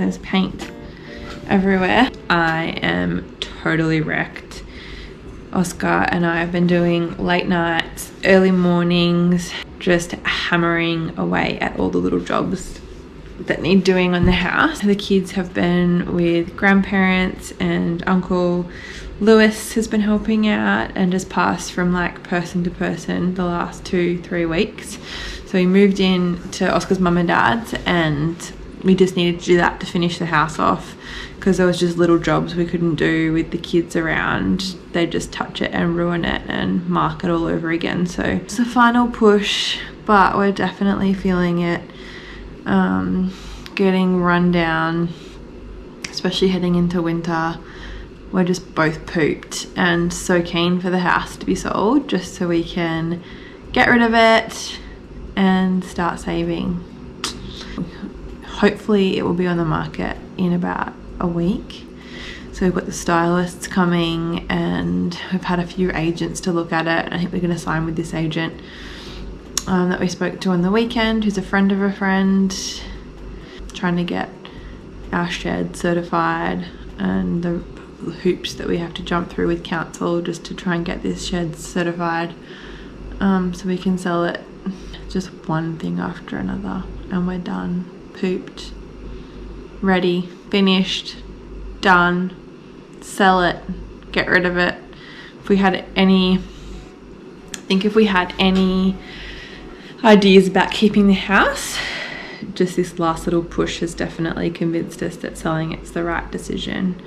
There's paint everywhere. I am totally wrecked. Oscar and I have been doing late nights, early mornings, just hammering away at all the little jobs that need doing on the house. The kids have been with grandparents, and Uncle Lewis has been helping out and just passed from like person to person the last 2-3 weeks. So we moved in to Oscar's mum and dad's, and we just needed to do that to finish the house off because there was just little jobs we couldn't do with the kids around. They just touch it and ruin it and mark it all over again. So it's a final push, but we're definitely feeling it. Getting run down, especially heading into winter. We're just both pooped and so keen for the house to be sold just so we can get rid of it and start saving. Hopefully it will be on the market in about a week. So we've got the stylists coming and we've had a few agents to look at it. I think we're going to sign with this agent that we spoke to on the weekend, who's a friend of a friend, trying to get our shed certified and the hoops that we have to jump through with council just to try and get this shed certified, so we can sell it. Just one thing after another and we're done. Pooped, ready, finished, done. Sell it, get rid of it. If we had any ideas about keeping the house, just this last little push has definitely convinced us that selling it's the right decision.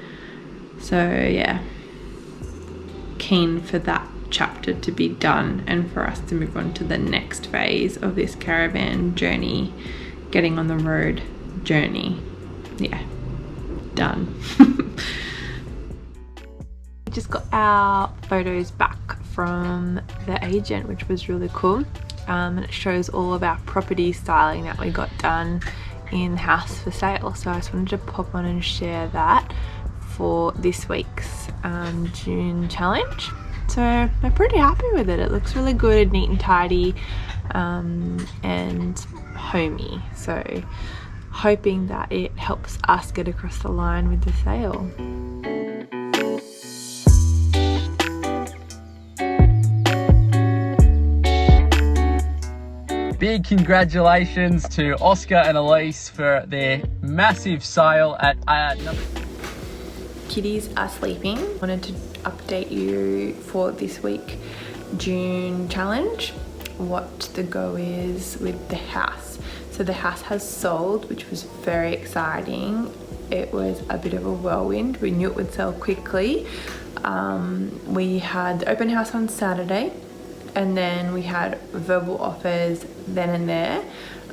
So yeah, keen for that chapter to be done and for us to move on to the next phase of this caravan journey, getting on the road journey. Yeah, done. Just got our photos back from the agent, which was really cool. And it shows all of our property styling that we got done in the house for sale. So I just wanted to pop on and share that for this week's June challenge. So I'm pretty happy with it. It looks really good, neat and tidy, and homey. So hoping that it helps us get across the line with the sale. Big congratulations to Oscar and Elise for their massive sale at Kitties are sleeping. Wanted to update you for this week June challenge, what the go is with the house. So the house has sold, which was very exciting. It was a bit of a whirlwind. We knew it would sell quickly. We had the open house on Saturday, and then we had verbal offers then and there.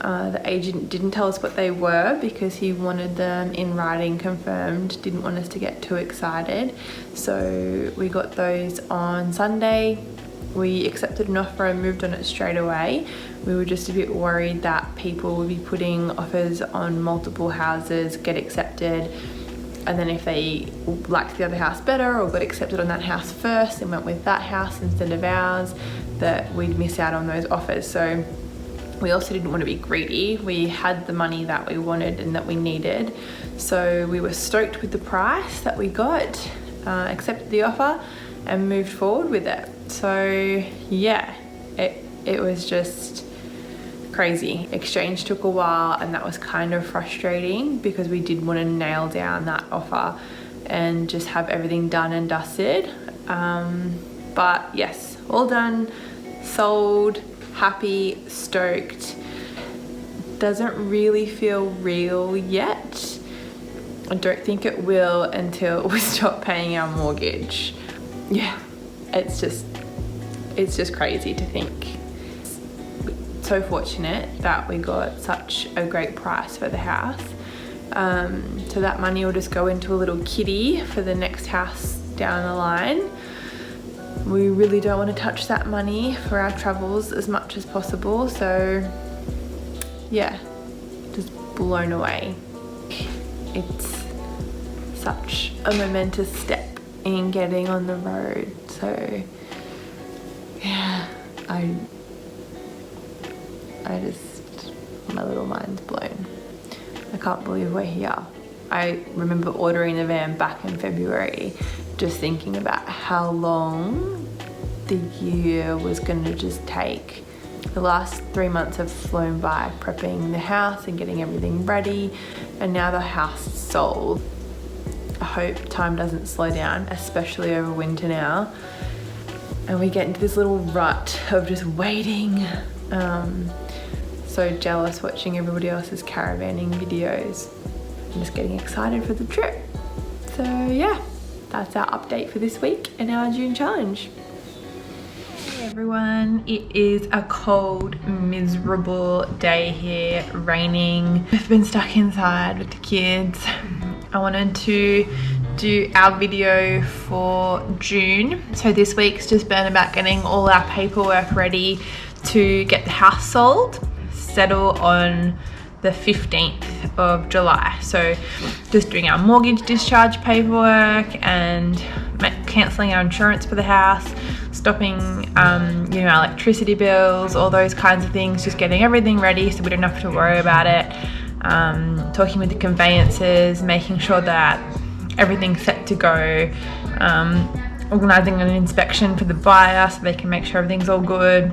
The agent didn't tell us what they were because he wanted them in writing confirmed, didn't want us to get too excited. So we got those on Sunday. We accepted an offer and moved on it straight away. We were just a bit worried that people would be putting offers on multiple houses, get accepted, and then if they liked the other house better or got accepted on that house first and went with that house instead of ours, that we'd miss out on those offers. So we also didn't want to be greedy. We had the money that we wanted and that we needed. So we were stoked with the price that we got, accepted the offer and moved forward with it. So yeah, it was just crazy. Exchange took a while and that was kind of frustrating because we did want to nail down that offer and just have everything done and dusted. But yes, all done, sold, happy, stoked. Doesn't really feel real yet. I don't think it will until we stop paying our mortgage. Yeah, it's just crazy to think. So fortunate that we got such a great price for the house. So that money will just go into a little kitty for the next house down the line. We really don't want to touch that money for our travels as much as possible. So yeah, just blown away. It's such a momentous step in getting on the road. So yeah, my little mind's blown. I can't believe we're here. I remember ordering the van back in February, just thinking about how long the year was going to just take. The last 3 months have flown by prepping the house and getting everything ready, and now the house is sold. I hope time doesn't slow down, especially over winter now, and we get into this little rut of just waiting. So jealous watching everybody else's caravanning videos. I'm just getting excited for the trip. So yeah, that's our update for this week and our June challenge. Hey everyone, it is a cold, miserable day here, raining. We've been stuck inside with the kids. I wanted to do our video for June. So this week's just been about getting all our paperwork ready to get the house sold, settle on the 15th of July. So just doing our mortgage discharge paperwork and cancelling our insurance for the house, stopping our electricity bills, all those kinds of things, just getting everything ready so we don't have to worry about it. Talking with the conveyancers, making sure that everything's set to go, organising an inspection for the buyer so they can make sure everything's all good,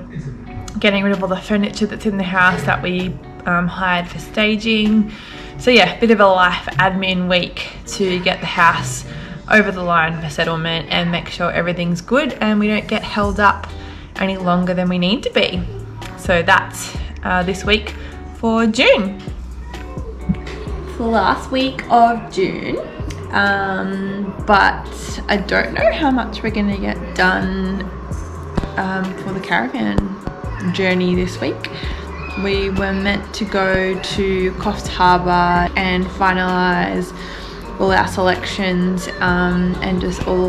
getting rid of all the furniture that's in the house that we hired for staging. So yeah, bit of a life admin week to get the house over the line for settlement and make sure everything's good and we don't get held up any longer than we need to be. So that's this week for June. It's the last week of June, but I don't know how much we're gonna get done for the caravan journey this week. We were meant to go to Coffs Harbour and finalise all our selections and just all the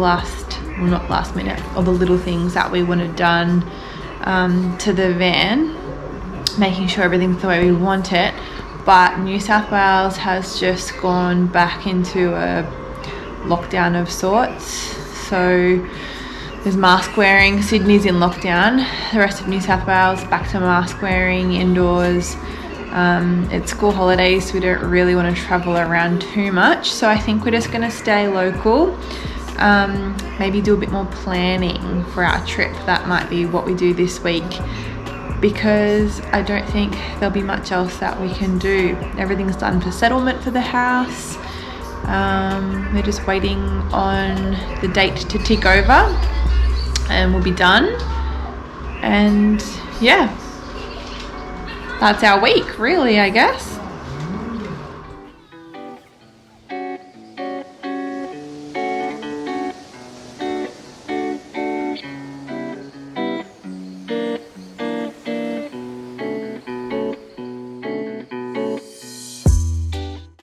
not last minute, all the little things that we wanted done to the van, making sure everything's the way we want it. But New South Wales has just gone back into a lockdown of sorts. So there's mask wearing. Sydney's in lockdown. The rest of New South Wales back to mask wearing indoors. It's school holidays, so we don't really want to travel around too much. So I think we're just going to stay local. Maybe do a bit more planning for our trip. That might be what we do this week, because I don't think there'll be much else that we can do. Everything's done for settlement for the house. We're just waiting on the date to tick over and we'll be done. And yeah, that's our week really, I guess.